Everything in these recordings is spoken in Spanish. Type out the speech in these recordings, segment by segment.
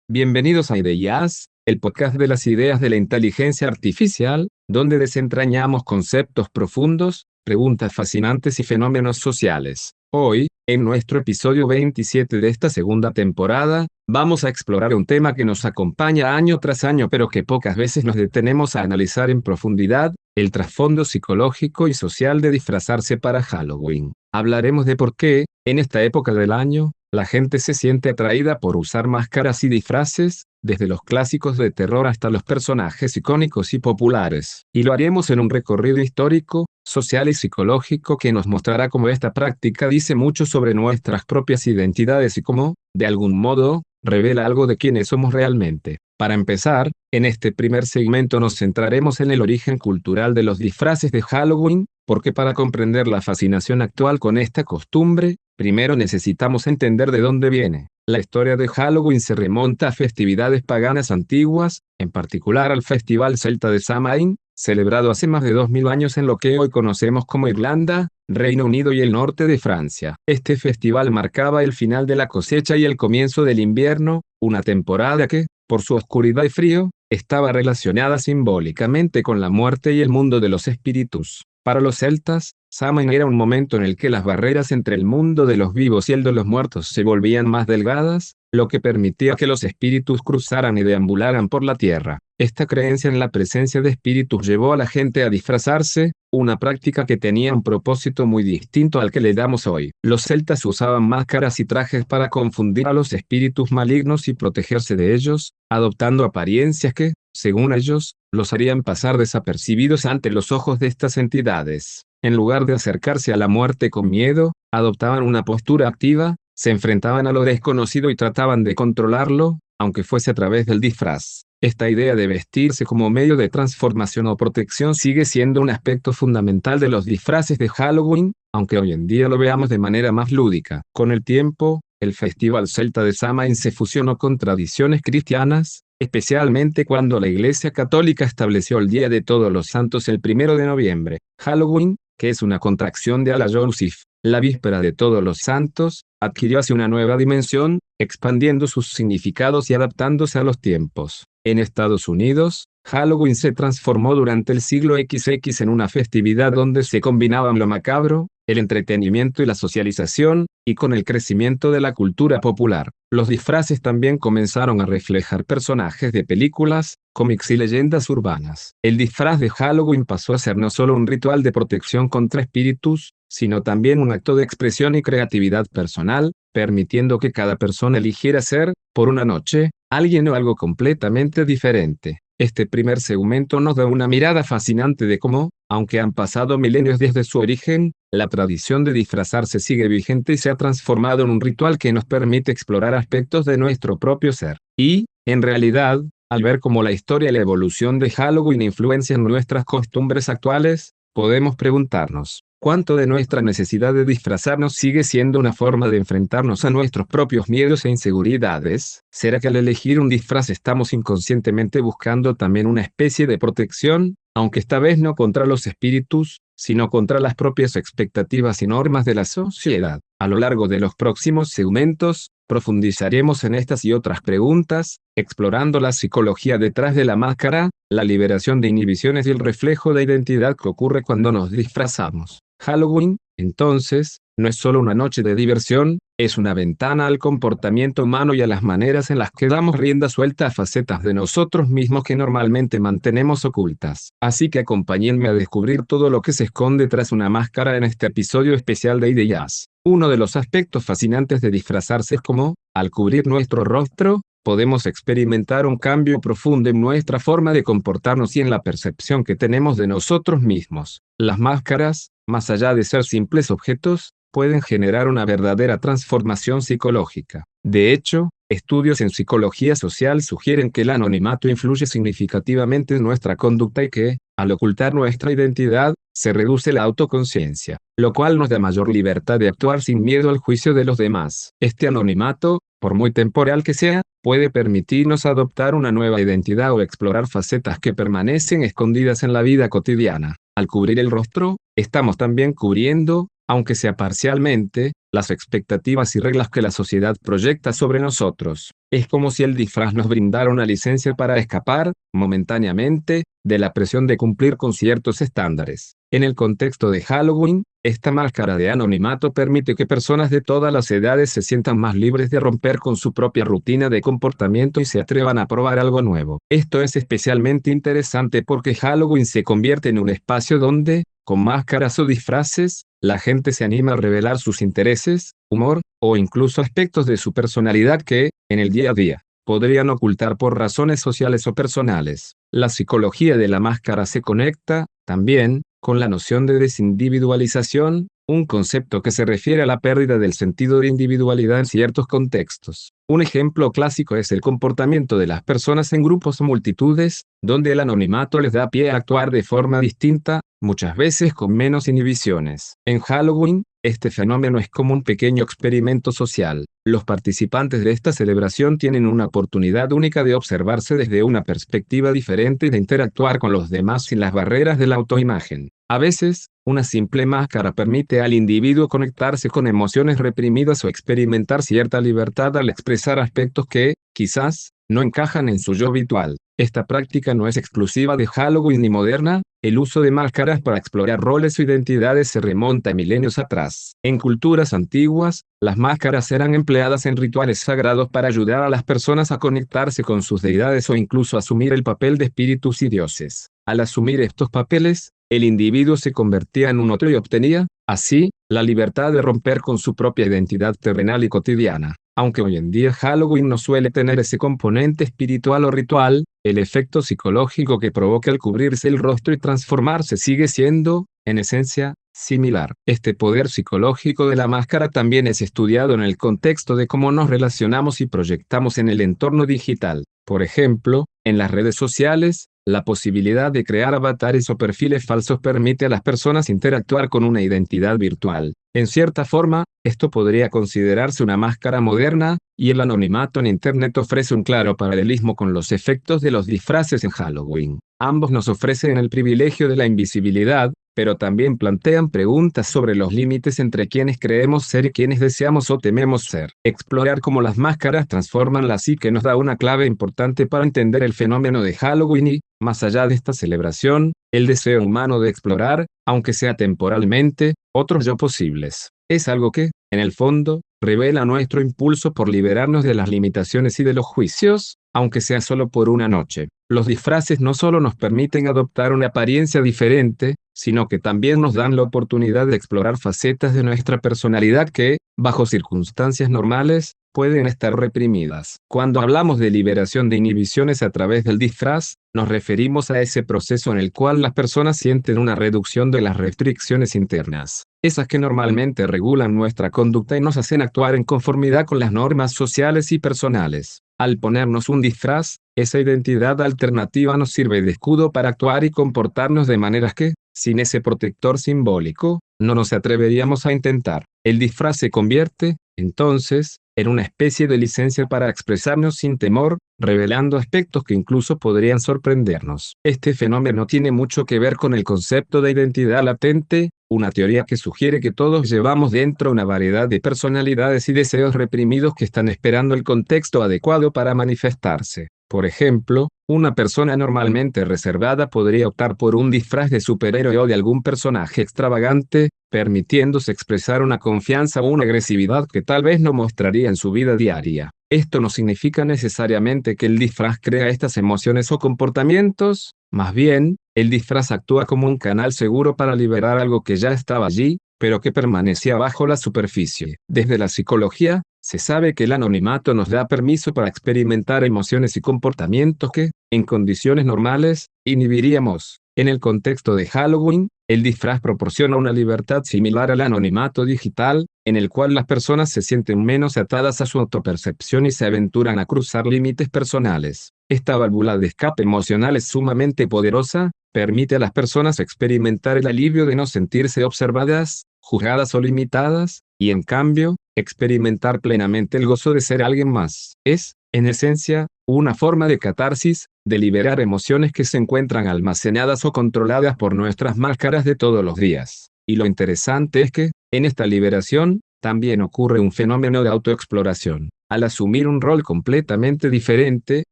Bienvenidos a Ideas, el podcast de las ideas de la inteligencia artificial, donde desentrañamos conceptos profundos, preguntas fascinantes y fenómenos sociales. Hoy, en nuestro episodio 27 de esta segunda temporada, vamos a explorar un tema que nos acompaña año tras año pero que pocas veces nos detenemos a analizar en profundidad, el trasfondo psicológico y social de disfrazarse para Halloween. Hablaremos de por qué, en esta época del año, la gente se siente atraída por usar máscaras y disfraces, desde los clásicos de terror hasta los personajes icónicos y populares. Y lo haremos en un recorrido histórico, social y psicológico que nos mostrará cómo esta práctica dice mucho sobre nuestras propias identidades y cómo, de algún modo, revela algo de quiénes somos realmente. Para empezar, en este primer segmento nos centraremos en el origen cultural de los disfraces de Halloween, porque para comprender la fascinación actual con esta costumbre, primero necesitamos entender de dónde viene. La historia de Halloween se remonta a festividades paganas antiguas, en particular al festival celta de Samhain, celebrado hace más de 2000 años en lo que hoy conocemos como Irlanda, Reino Unido y el norte de Francia. Este festival marcaba el final de la cosecha y el comienzo del invierno, una temporada que, por su oscuridad y frío, estaba relacionada simbólicamente con la muerte y el mundo de los espíritus. Para los celtas, Samhain era un momento en el que las barreras entre el mundo de los vivos y el de los muertos se volvían más delgadas, lo que permitía que los espíritus cruzaran y deambularan por la tierra. Esta creencia en la presencia de espíritus llevó a la gente a disfrazarse, una práctica que tenía un propósito muy distinto al que le damos hoy. Los celtas usaban máscaras y trajes para confundir a los espíritus malignos y protegerse de ellos, adoptando apariencias que, según ellos, los harían pasar desapercibidos ante los ojos de estas entidades. En lugar de acercarse a la muerte con miedo, adoptaban una postura activa, se enfrentaban a lo desconocido y trataban de controlarlo, aunque fuese a través del disfraz. Esta idea de vestirse como medio de transformación o protección sigue siendo un aspecto fundamental de los disfraces de Halloween, aunque hoy en día lo veamos de manera más lúdica. Con el tiempo, el festival celta de Samhain se fusionó con tradiciones cristianas, especialmente cuando la Iglesia Católica estableció el Día de Todos los Santos el 1 de noviembre. Halloween, que es una contracción de Alla Joseph, la víspera de Todos los Santos, adquirió así una nueva dimensión, expandiendo sus significados y adaptándose a los tiempos. En Estados Unidos, Halloween se transformó durante el siglo XX en una festividad donde se combinaban lo macabro, el entretenimiento y la socialización, y con el crecimiento de la cultura popular, los disfraces también comenzaron a reflejar personajes de películas, cómics y leyendas urbanas. El disfraz de Halloween pasó a ser no solo un ritual de protección contra espíritus, sino también un acto de expresión y creatividad personal, permitiendo que cada persona eligiera ser, por una noche, alguien o algo completamente diferente. Este primer segmento nos da una mirada fascinante de cómo, aunque han pasado milenios desde su origen, la tradición de disfrazarse sigue vigente y se ha transformado en un ritual que nos permite explorar aspectos de nuestro propio ser. Y, en realidad, al ver cómo la historia y la evolución de Halloween influencian nuestras costumbres actuales, podemos preguntarnos, ¿cuánto de nuestra necesidad de disfrazarnos sigue siendo una forma de enfrentarnos a nuestros propios miedos e inseguridades? ¿Será que al elegir un disfraz estamos inconscientemente buscando también una especie de protección, aunque esta vez no contra los espíritus, sino contra las propias expectativas y normas de la sociedad? A lo largo de los próximos segmentos, profundizaremos en estas y otras preguntas, explorando la psicología detrás de la máscara, la liberación de inhibiciones y el reflejo de identidad que ocurre cuando nos disfrazamos. Halloween, entonces, no es solo una noche de diversión, es una ventana al comportamiento humano y a las maneras en las que damos rienda suelta a facetas de nosotros mismos que normalmente mantenemos ocultas. Así que acompáñenme a descubrir todo lo que se esconde tras una máscara en este episodio especial de Ideas. Uno de los aspectos fascinantes de disfrazarse es cómo, al cubrir nuestro rostro, podemos experimentar un cambio profundo en nuestra forma de comportarnos y en la percepción que tenemos de nosotros mismos. Las máscaras, más allá de ser simples objetos, pueden generar una verdadera transformación psicológica. De hecho, estudios en psicología social sugieren que el anonimato influye significativamente en nuestra conducta y que, al ocultar nuestra identidad, se reduce la autoconciencia, lo cual nos da mayor libertad de actuar sin miedo al juicio de los demás. Este anonimato, por muy temporal que sea, puede permitirnos adoptar una nueva identidad o explorar facetas que permanecen escondidas en la vida cotidiana. Al cubrir el rostro, estamos también cubriendo, aunque sea parcialmente, las expectativas y reglas que la sociedad proyecta sobre nosotros. Es como si el disfraz nos brindara una licencia para escapar, momentáneamente, de la presión de cumplir con ciertos estándares. En el contexto de Halloween, esta máscara de anonimato permite que personas de todas las edades se sientan más libres de romper con su propia rutina de comportamiento y se atrevan a probar algo nuevo. Esto es especialmente interesante porque Halloween se convierte en un espacio donde, con máscaras o disfraces, la gente se anima a revelar sus intereses, humor, o incluso aspectos de su personalidad que, en el día a día, podrían ocultar por razones sociales o personales. La psicología de la máscara se conecta, también, con la noción de desindividualización, un concepto que se refiere a la pérdida del sentido de individualidad en ciertos contextos. Un ejemplo clásico es el comportamiento de las personas en grupos o multitudes, donde el anonimato les da pie a actuar de forma distinta, muchas veces con menos inhibiciones. En Halloween, este fenómeno es como un pequeño experimento social. Los participantes de esta celebración tienen una oportunidad única de observarse desde una perspectiva diferente y de interactuar con los demás sin las barreras de la autoimagen. A veces, una simple máscara permite al individuo conectarse con emociones reprimidas o experimentar cierta libertad al expresar aspectos que, quizás, no encajan en su yo habitual. Esta práctica no es exclusiva de Halloween ni moderna, el uso de máscaras para explorar roles o identidades se remonta a milenios atrás. En culturas antiguas, las máscaras eran empleadas en rituales sagrados para ayudar a las personas a conectarse con sus deidades o incluso asumir el papel de espíritus y dioses. Al asumir estos papeles, el individuo se convertía en un otro y obtenía, así, la libertad de romper con su propia identidad terrenal y cotidiana. Aunque hoy en día Halloween no suele tener ese componente espiritual o ritual, el efecto psicológico que provoca al cubrirse el rostro y transformarse sigue siendo, en esencia, similar. Este poder psicológico de la máscara también es estudiado en el contexto de cómo nos relacionamos y proyectamos en el entorno digital. Por ejemplo, en las redes sociales, la posibilidad de crear avatares o perfiles falsos permite a las personas interactuar con una identidad virtual. En cierta forma, esto podría considerarse una máscara moderna, y el anonimato en Internet ofrece un claro paralelismo con los efectos de los disfraces en Halloween. Ambos nos ofrecen el privilegio de la invisibilidad, pero también plantean preguntas sobre los límites entre quienes creemos ser y quienes deseamos o tememos ser. Explorar cómo las máscaras transforman la psique nos da una clave importante para entender el fenómeno de Halloween y, más allá de esta celebración, el deseo humano de explorar, aunque sea temporalmente, otros yo posibles. Es algo que, en el fondo, revela nuestro impulso por liberarnos de las limitaciones y de los juicios, aunque sea solo por una noche. Los disfraces no solo nos permiten adoptar una apariencia diferente, sino que también nos dan la oportunidad de explorar facetas de nuestra personalidad que, bajo circunstancias normales, pueden estar reprimidas. Cuando hablamos de liberación de inhibiciones a través del disfraz, nos referimos a ese proceso en el cual las personas sienten una reducción de las restricciones internas, esas que normalmente regulan nuestra conducta y nos hacen actuar en conformidad con las normas sociales y personales. Al ponernos un disfraz, esa identidad alternativa nos sirve de escudo para actuar y comportarnos de maneras que, sin ese protector simbólico, no nos atreveríamos a intentar. El disfraz se convierte, entonces, en una especie de licencia para expresarnos sin temor, revelando aspectos que incluso podrían sorprendernos. Este fenómeno tiene mucho que ver con el concepto de identidad latente, una teoría que sugiere que todos llevamos dentro una variedad de personalidades y deseos reprimidos que están esperando el contexto adecuado para manifestarse. Por ejemplo, una persona normalmente reservada podría optar por un disfraz de superhéroe o de algún personaje extravagante, permitiéndose expresar una confianza o una agresividad que tal vez no mostraría en su vida diaria. Esto no significa necesariamente que el disfraz crea estas emociones o comportamientos, más bien, el disfraz actúa como un canal seguro para liberar algo que ya estaba allí, pero que permanecía bajo la superficie. Desde la psicología, se sabe que el anonimato nos da permiso para experimentar emociones y comportamientos que, en condiciones normales, inhibiríamos. En el contexto de Halloween, el disfraz proporciona una libertad similar al anonimato digital, en el cual las personas se sienten menos atadas a su autopercepción y se aventuran a cruzar límites personales. Esta válvula de escape emocional es sumamente poderosa, permite a las personas experimentar el alivio de no sentirse observadas, juzgadas o limitadas, y en cambio, experimentar plenamente el gozo de ser alguien más. Es, en esencia, una forma de catarsis, de liberar emociones que se encuentran almacenadas o controladas por nuestras máscaras de todos los días. Y lo interesante es que, en esta liberación, también ocurre un fenómeno de autoexploración. Al asumir un rol completamente diferente,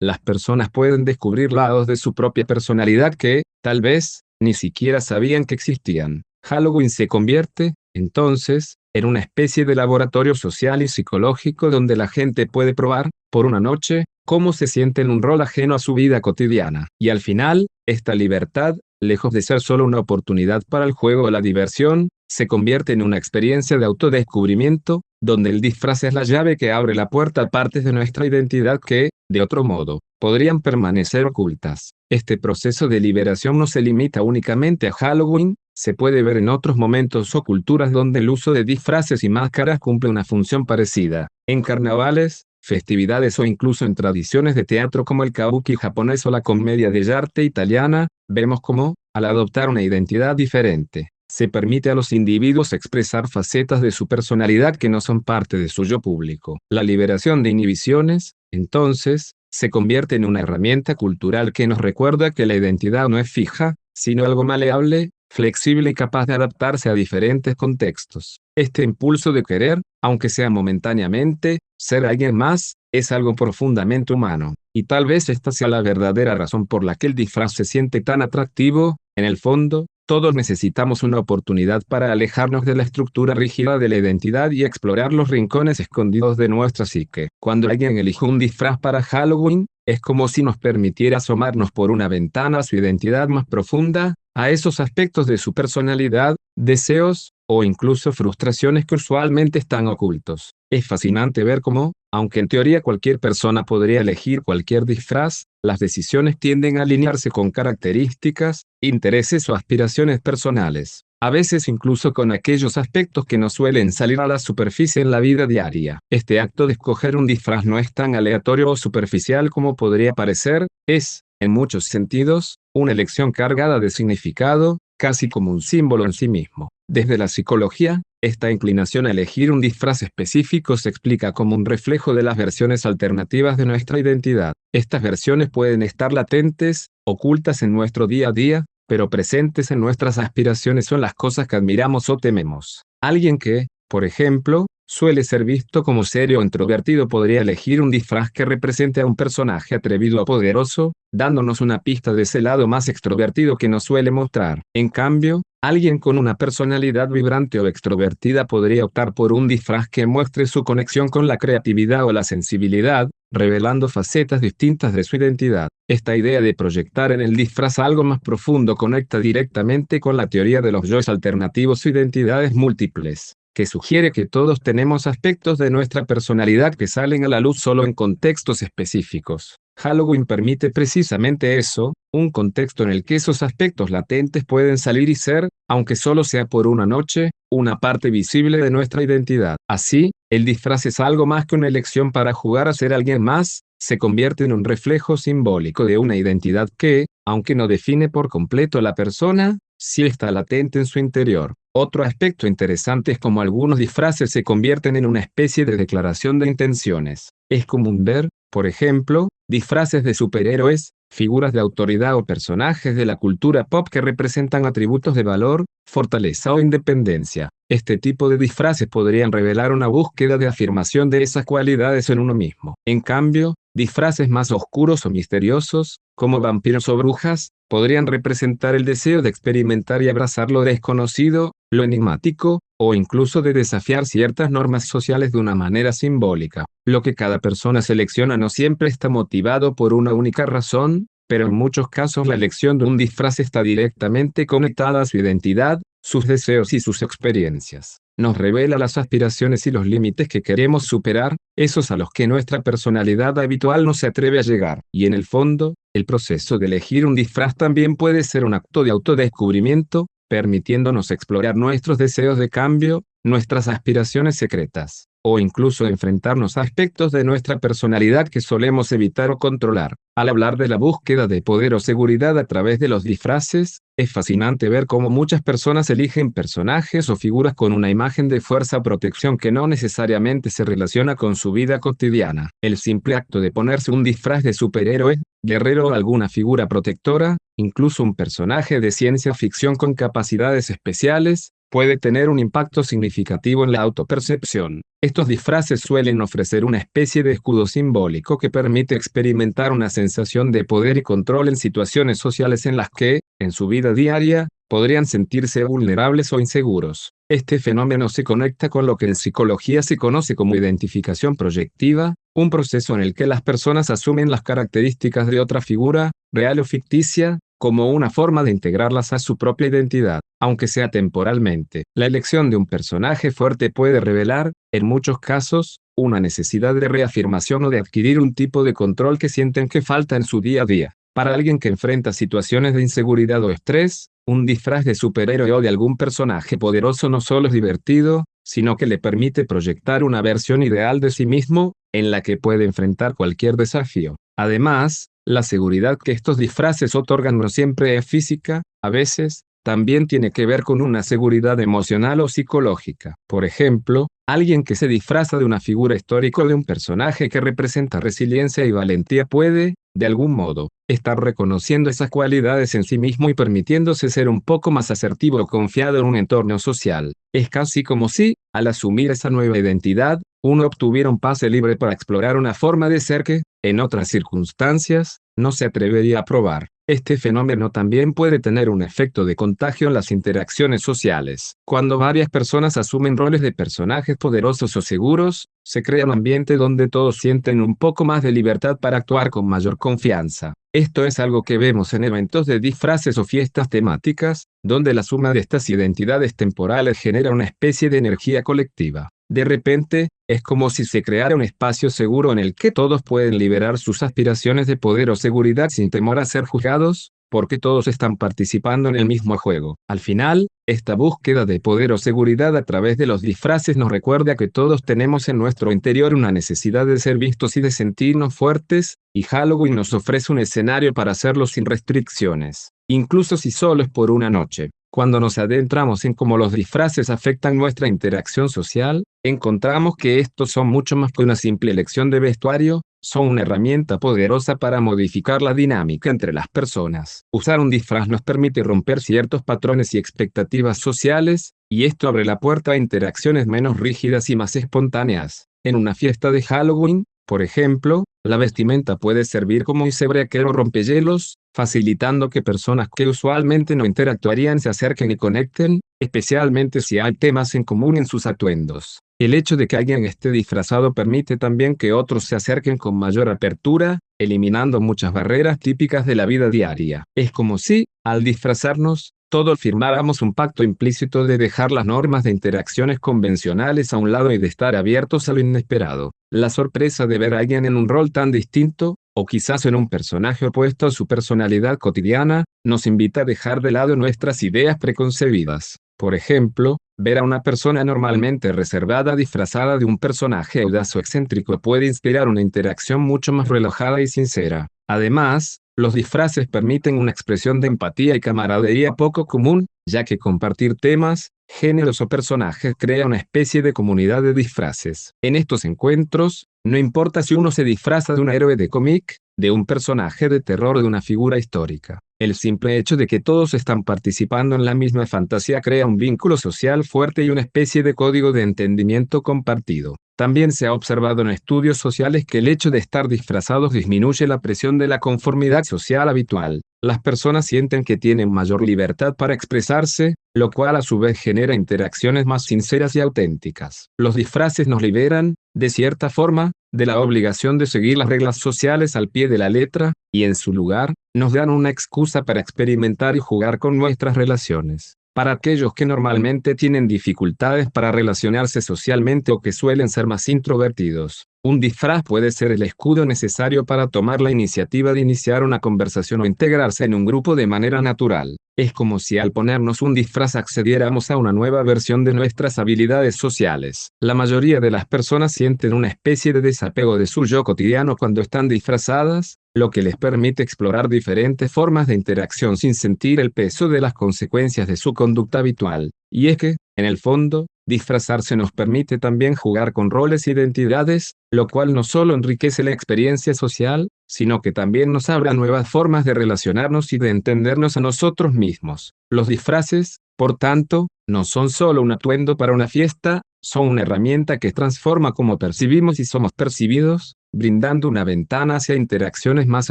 las personas pueden descubrir lados de su propia personalidad que, tal vez, ni siquiera sabían que existían. Halloween se convierte, entonces, en una especie de laboratorio social y psicológico donde la gente puede probar, por una noche, cómo se siente en un rol ajeno a su vida cotidiana. Y al final, esta libertad, lejos de ser solo una oportunidad para el juego o la diversión, se convierte en una experiencia de autodescubrimiento, donde el disfraz es la llave que abre la puerta a partes de nuestra identidad que, de otro modo, podrían permanecer ocultas. Este proceso de liberación no se limita únicamente a Halloween, se puede ver en otros momentos o culturas donde el uso de disfraces y máscaras cumple una función parecida. En carnavales, festividades o incluso en tradiciones de teatro como el kabuki japonés o la comedia dell'arte italiana, vemos cómo, al adoptar una identidad diferente, se permite a los individuos expresar facetas de su personalidad que no son parte de su yo público. La liberación de inhibiciones, entonces, se convierte en una herramienta cultural que nos recuerda que la identidad no es fija, sino algo maleable, flexible y capaz de adaptarse a diferentes contextos. Este impulso de querer, aunque sea momentáneamente, ser alguien más, es algo profundamente humano, y tal vez esta sea la verdadera razón por la que el disfraz se siente tan atractivo. En el fondo, todos necesitamos una oportunidad para alejarnos de la estructura rígida de la identidad y explorar los rincones escondidos de nuestra psique. Cuando alguien elige un disfraz para Halloween, es como si nos permitiera asomarnos por una ventana a su identidad más profunda, a esos aspectos de su personalidad, deseos, o incluso frustraciones que usualmente están ocultos. Es fascinante ver cómo, aunque en teoría cualquier persona podría elegir cualquier disfraz, las decisiones tienden a alinearse con características, intereses o aspiraciones personales, a veces incluso con aquellos aspectos que no suelen salir a la superficie en la vida diaria. Este acto de escoger un disfraz no es tan aleatorio o superficial como podría parecer, es, en muchos sentidos, una elección cargada de significado, casi como un símbolo en sí mismo. Desde la psicología, esta inclinación a elegir un disfraz específico se explica como un reflejo de las versiones alternativas de nuestra identidad. Estas versiones pueden estar latentes, ocultas en nuestro día a día, pero presentes en nuestras aspiraciones o en las cosas que admiramos o tememos. Alguien que, por ejemplo, suele ser visto como serio o introvertido podría elegir un disfraz que represente a un personaje atrevido o poderoso, dándonos una pista de ese lado más extrovertido que nos suele mostrar. En cambio, alguien con una personalidad vibrante o extrovertida podría optar por un disfraz que muestre su conexión con la creatividad o la sensibilidad, revelando facetas distintas de su identidad. Esta idea de proyectar en el disfraz algo más profundo conecta directamente con la teoría de los yoes alternativos o identidades múltiples, que sugiere que todos tenemos aspectos de nuestra personalidad que salen a la luz solo en contextos específicos. Halloween permite precisamente eso, un contexto en el que esos aspectos latentes pueden salir y ser, aunque solo sea por una noche, una parte visible de nuestra identidad. Así, el disfraz es algo más que una elección para jugar a ser alguien más, se convierte en un reflejo simbólico de una identidad que, aunque no define por completo a la persona, sí está latente en su interior. Otro aspecto interesante es cómo algunos disfraces se convierten en una especie de declaración de intenciones. Es común ver, por ejemplo, disfraces de superhéroes, figuras de autoridad o personajes de la cultura pop que representan atributos de valor, fortaleza o independencia. Este tipo de disfraces podrían revelar una búsqueda de afirmación de esas cualidades en uno mismo. En cambio, disfraces más oscuros o misteriosos, como vampiros o brujas, podrían representar el deseo de experimentar y abrazar lo desconocido, lo enigmático, o incluso de desafiar ciertas normas sociales de una manera simbólica. Lo que cada persona selecciona no siempre está motivado por una única razón, pero en muchos casos la elección de un disfraz está directamente conectada a su identidad, sus deseos y sus experiencias. Nos revela las aspiraciones y los límites que queremos superar, esos a los que nuestra personalidad habitual no se atreve a llegar. Y en el fondo, el proceso de elegir un disfraz también puede ser un acto de autodescubrimiento, permitiéndonos explorar nuestros deseos de cambio, nuestras aspiraciones secretas, o incluso enfrentarnos a aspectos de nuestra personalidad que solemos evitar o controlar. Al hablar de la búsqueda de poder o seguridad a través de los disfraces, es fascinante ver cómo muchas personas eligen personajes o figuras con una imagen de fuerza o protección que no necesariamente se relaciona con su vida cotidiana. El simple acto de ponerse un disfraz de superhéroe, guerrero o alguna figura protectora, incluso un personaje de ciencia ficción con capacidades especiales, puede tener un impacto significativo en la autopercepción. Estos disfraces suelen ofrecer una especie de escudo simbólico que permite experimentar una sensación de poder y control en situaciones sociales en las que, en su vida diaria, podrían sentirse vulnerables o inseguros. Este fenómeno se conecta con lo que en psicología se conoce como identificación proyectiva, un proceso en el que las personas asumen las características de otra figura, real o ficticia, como una forma de integrarlas a su propia identidad, aunque sea temporalmente. La elección de un personaje fuerte puede revelar, en muchos casos, una necesidad de reafirmación o de adquirir un tipo de control que sienten que falta en su día a día. Para alguien que enfrenta situaciones de inseguridad o estrés, un disfraz de superhéroe o de algún personaje poderoso no solo es divertido, sino que le permite proyectar una versión ideal de sí mismo, en la que puede enfrentar cualquier desafío. Además, la seguridad que estos disfraces otorgan no siempre es física, a veces, también tiene que ver con una seguridad emocional o psicológica. Por ejemplo, alguien que se disfraza de una figura histórica o de un personaje que representa resiliencia y valentía puede, de algún modo, estar reconociendo esas cualidades en sí mismo y permitiéndose ser un poco más asertivo o confiado en un entorno social. Es casi como si, al asumir esa nueva identidad, uno obtuviera un pase libre para explorar una forma de ser que, en otras circunstancias, no se atrevería a probar. Este fenómeno también puede tener un efecto de contagio en las interacciones sociales. Cuando varias personas asumen roles de personajes poderosos o seguros, se crea un ambiente donde todos sienten un poco más de libertad para actuar con mayor confianza. Esto es algo que vemos en eventos de disfraces o fiestas temáticas, donde la suma de estas identidades temporales genera una especie de energía colectiva. De repente, es como si se creara un espacio seguro en el que todos pueden liberar sus aspiraciones de poder o seguridad sin temor a ser juzgados, porque todos están participando en el mismo juego. Al final, esta búsqueda de poder o seguridad a través de los disfraces nos recuerda que todos tenemos en nuestro interior una necesidad de ser vistos y de sentirnos fuertes, y Halloween nos ofrece un escenario para hacerlo sin restricciones, incluso si solo es por una noche. Cuando nos adentramos en cómo los disfraces afectan nuestra interacción social, encontramos que estos son mucho más que una simple elección de vestuario, son una herramienta poderosa para modificar la dinámica entre las personas. Usar un disfraz nos permite romper ciertos patrones y expectativas sociales, y esto abre la puerta a interacciones menos rígidas y más espontáneas. En una fiesta de Halloween, por ejemplo, la vestimenta puede servir como icebreaker o rompehielos, facilitando que personas que usualmente no interactuarían se acerquen y conecten, especialmente si hay temas en común en sus atuendos. El hecho de que alguien esté disfrazado permite también que otros se acerquen con mayor apertura, eliminando muchas barreras típicas de la vida diaria. Es como si, al disfrazarnos, todos firmáramos un pacto implícito de dejar las normas de interacciones convencionales a un lado y de estar abiertos a lo inesperado. La sorpresa de ver a alguien en un rol tan distinto, o quizás en un personaje opuesto a su personalidad cotidiana, nos invita a dejar de lado nuestras ideas preconcebidas. Por ejemplo, ver a una persona normalmente reservada disfrazada de un personaje audaz o excéntrico puede inspirar una interacción mucho más relajada y sincera. Además, los disfraces permiten una expresión de empatía y camaradería poco común, ya que compartir temas, géneros o personajes crea una especie de comunidad de disfraces. En estos encuentros, no importa si uno se disfraza de un héroe de cómic, de un personaje de terror o de una figura histórica. El simple hecho de que todos están participando en la misma fantasía crea un vínculo social fuerte y una especie de código de entendimiento compartido. También se ha observado en estudios sociales que el hecho de estar disfrazados disminuye la presión de la conformidad social habitual. Las personas sienten que tienen mayor libertad para expresarse, lo cual a su vez genera interacciones más sinceras y auténticas. Los disfraces nos liberan, de cierta forma, de la obligación de seguir las reglas sociales al pie de la letra, y en su lugar, nos dan una excusa para experimentar y jugar con nuestras relaciones. Para aquellos que normalmente tienen dificultades para relacionarse socialmente o que suelen ser más introvertidos, un disfraz puede ser el escudo necesario para tomar la iniciativa de iniciar una conversación o integrarse en un grupo de manera natural. Es como si al ponernos un disfraz accediéramos a una nueva versión de nuestras habilidades sociales. La mayoría de las personas sienten una especie de desapego de su yo cotidiano cuando están disfrazadas, lo que les permite explorar diferentes formas de interacción sin sentir el peso de las consecuencias de su conducta habitual. Y es que, en el fondo, disfrazarse nos permite también jugar con roles e identidades, lo cual no solo enriquece la experiencia social, sino que también nos abre a nuevas formas de relacionarnos y de entendernos a nosotros mismos. Los disfraces, por tanto, no son solo un atuendo para una fiesta, son una herramienta que transforma cómo percibimos y somos percibidos, brindando una ventana hacia interacciones más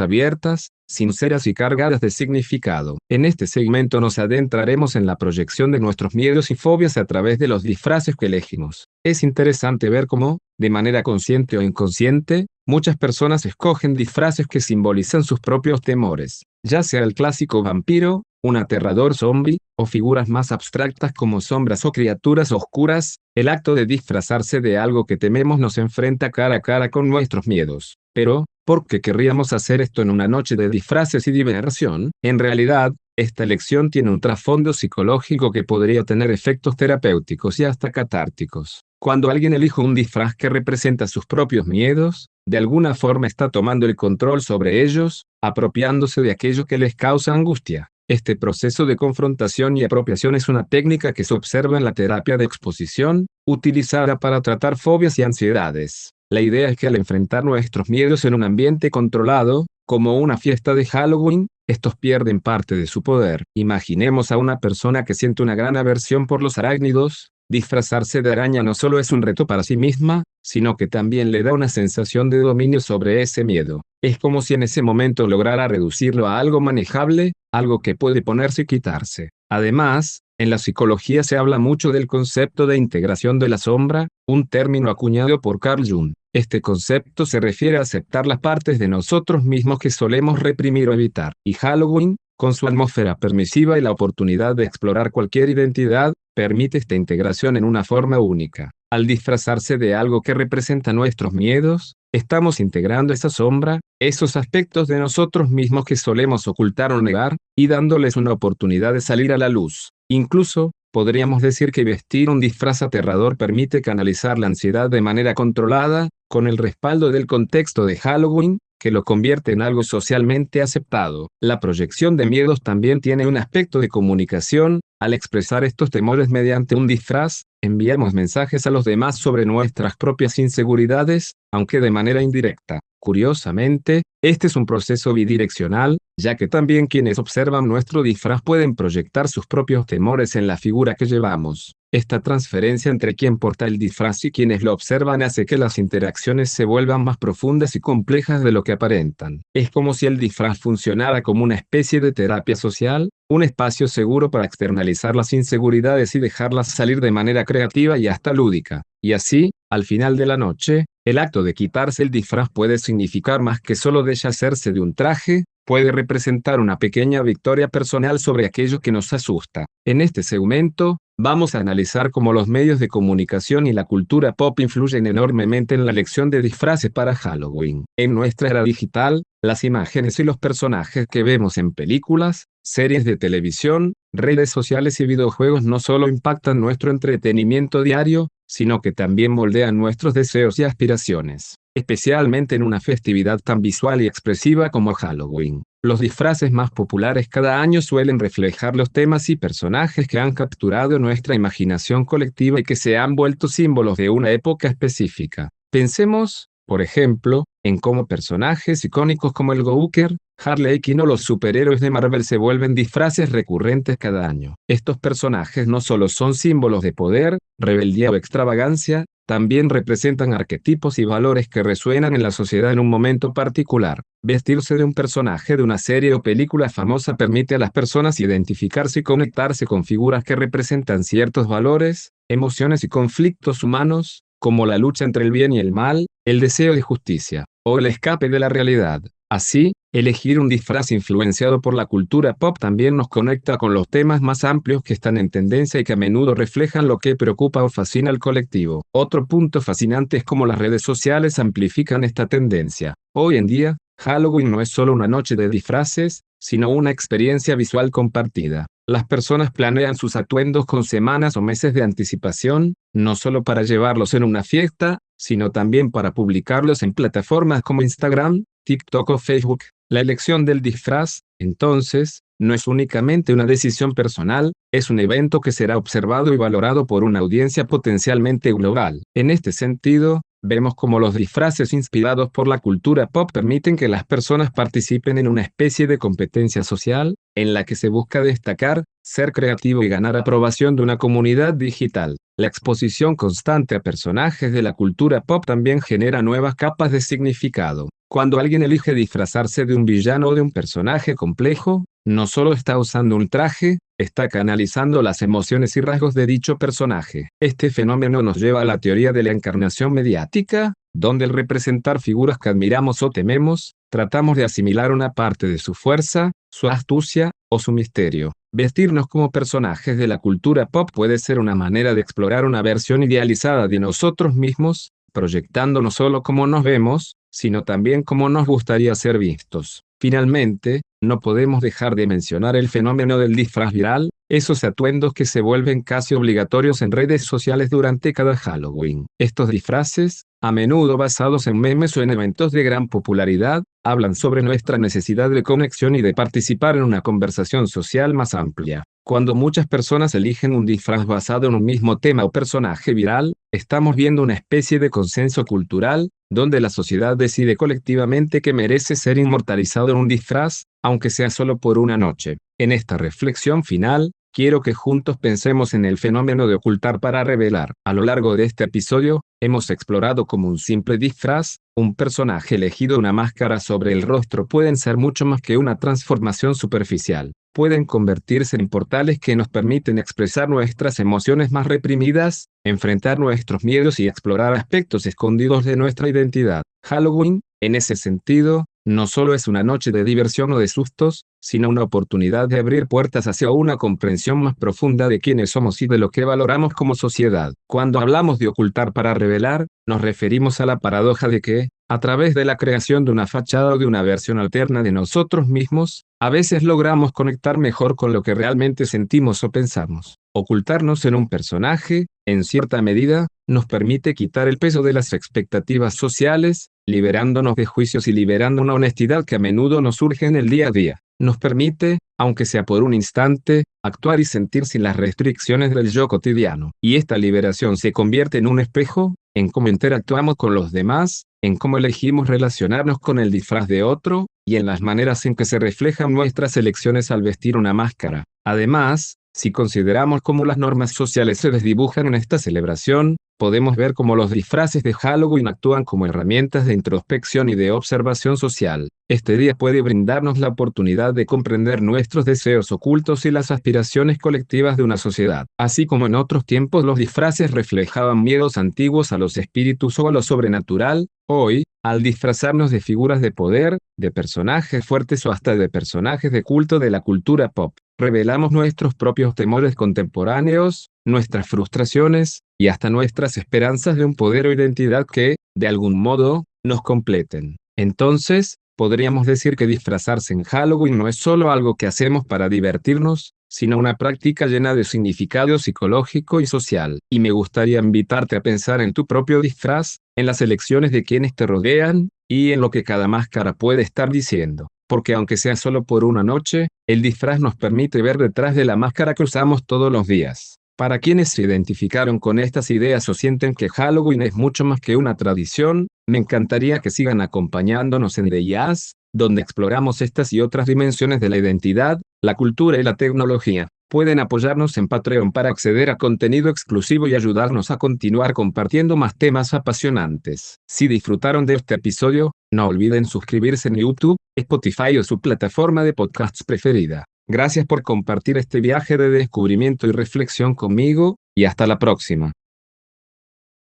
abiertas, sinceras y cargadas de significado. En este segmento nos adentraremos en la proyección de nuestros miedos y fobias a través de los disfraces que elegimos. Es interesante ver cómo, de manera consciente o inconsciente, muchas personas escogen disfraces que simbolizan sus propios temores, ya sea el clásico vampiro, un aterrador zombie, o figuras más abstractas como sombras o criaturas oscuras. El acto de disfrazarse de algo que tememos nos enfrenta cara a cara con nuestros miedos. Pero, ¿por qué querríamos hacer esto en una noche de disfraces y diversión? En realidad, esta elección tiene un trasfondo psicológico que podría tener efectos terapéuticos y hasta catárticos. Cuando alguien elige un disfraz que representa sus propios miedos, de alguna forma está tomando el control sobre ellos, apropiándose de aquello que les causa angustia. Este proceso de confrontación y apropiación es una técnica que se observa en la terapia de exposición, utilizada para tratar fobias y ansiedades. La idea es que al enfrentar nuestros miedos en un ambiente controlado, como una fiesta de Halloween, estos pierden parte de su poder. Imaginemos a una persona que siente una gran aversión por los arácnidos. Disfrazarse de araña no solo es un reto para sí misma, sino que también le da una sensación de dominio sobre ese miedo. Es como si en ese momento lograra reducirlo a algo manejable, algo que puede ponerse y quitarse. Además, en la psicología se habla mucho del concepto de integración de la sombra, un término acuñado por Carl Jung. Este concepto se refiere a aceptar las partes de nosotros mismos que solemos reprimir o evitar. Y Halloween, con su atmósfera permisiva y la oportunidad de explorar cualquier identidad, permite esta integración en una forma única. Al disfrazarse de algo que representa nuestros miedos, estamos integrando esa sombra, esos aspectos de nosotros mismos que solemos ocultar o negar, y dándoles una oportunidad de salir a la luz. Incluso, podríamos decir que vestir un disfraz aterrador permite canalizar la ansiedad de manera controlada, con el respaldo del contexto de Halloween, que lo convierte en algo socialmente aceptado. La proyección de miedos también tiene un aspecto de comunicación. Al expresar estos temores mediante un disfraz, enviamos mensajes a los demás sobre nuestras propias inseguridades, aunque de manera indirecta. Curiosamente, este es un proceso bidireccional, ya que también quienes observan nuestro disfraz pueden proyectar sus propios temores en la figura que llevamos. Esta transferencia entre quien porta el disfraz y quienes lo observan hace que las interacciones se vuelvan más profundas y complejas de lo que aparentan. Es como si el disfraz funcionara como una especie de terapia social, un espacio seguro para externalizar las inseguridades y dejarlas salir de manera creativa y hasta lúdica. Y así, al final de la noche, el acto de quitarse el disfraz puede significar más que solo deshacerse de un traje, puede representar una pequeña victoria personal sobre aquello que nos asusta. En este segmento, vamos a analizar cómo los medios de comunicación y la cultura pop influyen enormemente en la elección de disfraces para Halloween. En nuestra era digital, las imágenes y los personajes que vemos en películas, series de televisión, redes sociales y videojuegos no solo impactan nuestro entretenimiento diario, sino que también moldean nuestros deseos y aspiraciones, especialmente en una festividad tan visual y expresiva como Halloween. Los disfraces más populares cada año suelen reflejar los temas y personajes que han capturado nuestra imaginación colectiva y que se han vuelto símbolos de una época específica. Pensemos, por ejemplo, en cómo personajes icónicos como el Joker, Harley Quinn o los superhéroes de Marvel se vuelven disfraces recurrentes cada año. Estos personajes no solo son símbolos de poder, rebeldía o extravagancia, también representan arquetipos y valores que resuenan en la sociedad en un momento particular. Vestirse de un personaje de una serie o película famosa permite a las personas identificarse y conectarse con figuras que representan ciertos valores, emociones y conflictos humanos, como la lucha entre el bien y el mal, el deseo de justicia, o el escape de la realidad. Así, elegir un disfraz influenciado por la cultura pop también nos conecta con los temas más amplios que están en tendencia y que a menudo reflejan lo que preocupa o fascina al colectivo. Otro punto fascinante es cómo las redes sociales amplifican esta tendencia. Hoy en día, Halloween no es solo una noche de disfraces, sino una experiencia visual compartida. Las personas planean sus atuendos con semanas o meses de anticipación, no solo para llevarlos en una fiesta, sino también para publicarlos en plataformas como Instagram, TikTok o Facebook. La elección del disfraz, entonces, no es únicamente una decisión personal, es un evento que será observado y valorado por una audiencia potencialmente global. En este sentido, vemos cómo los disfraces inspirados por la cultura pop permiten que las personas participen en una especie de competencia social, en la que se busca destacar, ser creativo y ganar aprobación de una comunidad digital. La exposición constante a personajes de la cultura pop también genera nuevas capas de significado. Cuando alguien elige disfrazarse de un villano o de un personaje complejo, no solo está usando un traje, está canalizando las emociones y rasgos de dicho personaje. Este fenómeno nos lleva a la teoría de la encarnación mediática, donde al representar figuras que admiramos o tememos, tratamos de asimilar una parte de su fuerza, su astucia, o su misterio. Vestirnos como personajes de la cultura pop puede ser una manera de explorar una versión idealizada de nosotros mismos, proyectando no solo cómo nos vemos, sino también cómo nos gustaría ser vistos. Finalmente, no podemos dejar de mencionar el fenómeno del disfraz viral, esos atuendos que se vuelven casi obligatorios en redes sociales durante cada Halloween. Estos disfraces, a menudo basados en memes o en eventos de gran popularidad, hablan sobre nuestra necesidad de conexión y de participar en una conversación social más amplia. Cuando muchas personas eligen un disfraz basado en un mismo tema o personaje viral, estamos viendo una especie de consenso cultural, donde la sociedad decide colectivamente que merece ser inmortalizado en un disfraz, aunque sea solo por una noche. En esta reflexión final, quiero que juntos pensemos en el fenómeno de ocultar para revelar. A lo largo de este episodio, hemos explorado cómo un simple disfraz, un personaje elegido, una máscara sobre el rostro pueden ser mucho más que una transformación superficial. Pueden convertirse en portales que nos permiten expresar nuestras emociones más reprimidas, enfrentar nuestros miedos y explorar aspectos escondidos de nuestra identidad. Halloween, en ese sentido, no solo es una noche de diversión o de sustos, sino una oportunidad de abrir puertas hacia una comprensión más profunda de quiénes somos y de lo que valoramos como sociedad. Cuando hablamos de ocultar para revelar, nos referimos a la paradoja de que, a través de la creación de una fachada o de una versión alterna de nosotros mismos, a veces logramos conectar mejor con lo que realmente sentimos o pensamos. Ocultarnos en un personaje, en cierta medida, nos permite quitar el peso de las expectativas sociales, liberándonos de juicios y liberando una honestidad que a menudo nos surge en el día a día. Nos permite, aunque sea por un instante, actuar y sentir sin las restricciones del yo cotidiano. Y esta liberación se convierte en un espejo, en cómo interactuamos con los demás, en cómo elegimos relacionarnos con el disfraz de otro, y en las maneras en que se reflejan nuestras elecciones al vestir una máscara. Además, si consideramos cómo las normas sociales se desdibujan en esta celebración, podemos ver cómo los disfraces de Halloween actúan como herramientas de introspección y de observación social. Este día puede brindarnos la oportunidad de comprender nuestros deseos ocultos y las aspiraciones colectivas de una sociedad. Así como en otros tiempos los disfraces reflejaban miedos antiguos a los espíritus o a lo sobrenatural, hoy, al disfrazarnos de figuras de poder, de personajes fuertes o hasta de personajes de culto de la cultura pop, revelamos nuestros propios temores contemporáneos, nuestras frustraciones, y hasta nuestras esperanzas de un poder o identidad que, de algún modo, nos completen. Entonces, podríamos decir que disfrazarse en Halloween no es solo algo que hacemos para divertirnos, sino una práctica llena de significado psicológico y social. Y me gustaría invitarte a pensar en tu propio disfraz, en las elecciones de quienes te rodean, y en lo que cada máscara puede estar diciendo. Porque aunque sea solo por una noche, el disfraz nos permite ver detrás de la máscara que usamos todos los días. Para quienes se identificaron con estas ideas o sienten que Halloween es mucho más que una tradición, me encantaría que sigan acompañándonos en The Jazz, donde exploramos estas y otras dimensiones de la identidad, la cultura y la tecnología. Pueden apoyarnos en Patreon para acceder a contenido exclusivo y ayudarnos a continuar compartiendo más temas apasionantes. Si disfrutaron de este episodio, no olviden suscribirse en YouTube, Spotify o su plataforma de podcasts preferida. Gracias por compartir este viaje de descubrimiento y reflexión conmigo, y hasta la próxima.